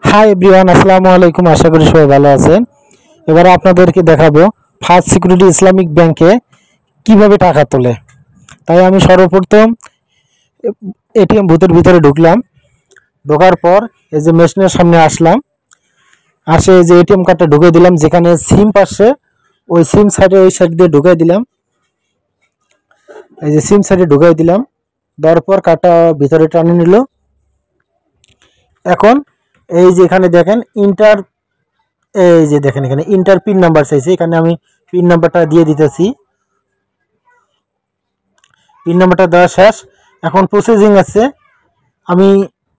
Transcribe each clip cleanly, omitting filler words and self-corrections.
Hi everyone, আসসালামু আলাইকুম। আশা করি সবাই ভালো আছেন। এবারে আপনাদেরকে দেখাবো ফার্স্ট সিকিউরিটি ইসলামিক ব্যাংকে কিভাবে টাকা তোলে। তাই আমি সর্বপ্রথম এটিএম বুথের ভিতরে ঢুকলাম। ঢোকার পর এই যে মেশিনের সামনে আসলাম, আসে এই যে এটিএম কার্ডটা ঢুকে দিলাম, যেখানে সিম পাশে ওই সিম সাইডে ওই সাইড দিয়ে ঢুকাই দিলাম। এই যে সিম সাইডে ঢুকাই দিলাম, দেওয়ার পর কার্ডটা ভিতরে টানে নিল। এখন এই যে এখানে দেখেন ইন্টার, এই যে দেখেন এখানে ইন্টার পিন নাম্বার চাইছে, এখানে আমি পিন নাম্বারটা দিয়ে দিতেছি। পিন নাম্বারটা দেওয়া শেষ। এখন প্রসেসিং আছে। আমি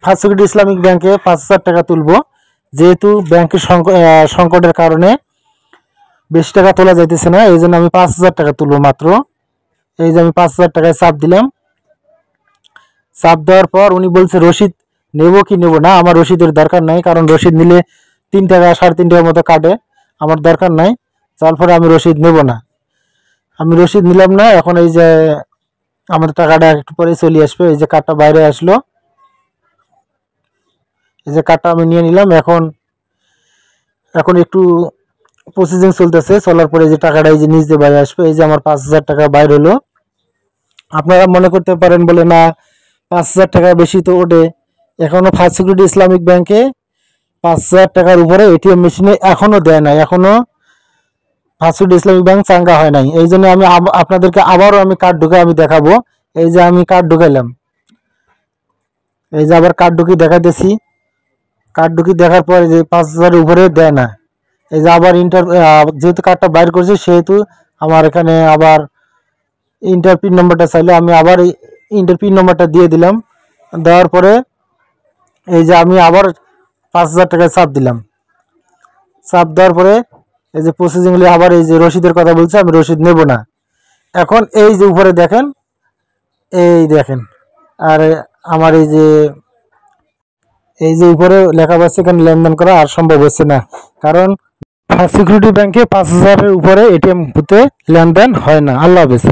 ফার্স্ট সিকিউরিটি ইসলামিক ব্যাংকে 5,000 টাকা তুলবো, যেহেতু ব্যাংকের সংকটের কারণে বেশি টাকা তোলা যাইতেছে না, এই জন্য আমি 5,000 টাকা তুলবো মাত্র। এই যে আমি 5,000 টাকায় চাপ দিলাম। চাপ দেওয়ার পর উনি বলছে রসিদ নেব কি নেব না। আমার রসিদের দরকার নাই, কারণ রসিদ নিলে 3 টাকা 3.5 টাকার মতো কাটে, আমার দরকার নাই। তারপরে আমি রসিদ নেব না, আমি রসিদ নিলাম না। এখন এই যে আমাদের টাকাটা একটু পরে চলে আসবে। এই যে কার্ডটা বাইরে আসলো, এই যে কার্ডটা আমি নিয়ে নিলাম। এখন এখন একটু প্রসেসিং চলতেছে, চলার পরে যে টাকাটা এই যে নিচ দিয়ে বাইরে আসবে। এই যে আমার 5,000 টাকা বাইরে হলো। আপনারা মনে করতে পারেন বলে না 5,000 টাকা বেশি তো ওঠে। এখনো ফার্স্ট সিকিউরিটি ইসলামিক ব্যাংকে 5,000 টাকার উপরে এটিএম মেশিনে এখনো দেয় নাই, এখনো ফার্স্ট সিকিউরিটি ইসলামিক ব্যাংক চাঙ্গা হয় নাই। এই জন্য আমি আপনাদেরকে আবারও আমি কার্ড ঢুকে আমি দেখাবো। এই যে আমি কার্ড ঢুকাইলাম, এই যে আবার কার্ড ঢুকি দেখাইতেছি। কার্ড ঢুকি দেখার পরে যে 5,000 উপরে দেয় না। এই যে আবার যেহেতু কার্ডটা বাইর করছি, সেহেতু আমার এখানে আবার ইন্টার পিন নম্বরটা চাইলে আমি আবার ইন্টার পিন নম্বরটা দিয়ে দিলাম। দেওয়ার পরে এই যে আমি আবার 5,000 টাকায় চাপ দিলাম। চাপ দেওয়ার পরে এই যে প্রসেসিং হলে আবার এই যে রসিদের কথা বলছে, আমি রসিদ নেব না। এখন এই যে উপরে দেখেন, এই দেখেন, আর আমার এই যে উপরে লেখা পাচ্ছে এখানে লেনদেন করা আর সম্ভব হচ্ছে না, কারণ সিকিউরিটি ব্যাংকে 5,000-এর উপরে এটিএম বুথে লেনদেন হয় না। আল্লাহ হাফেজ।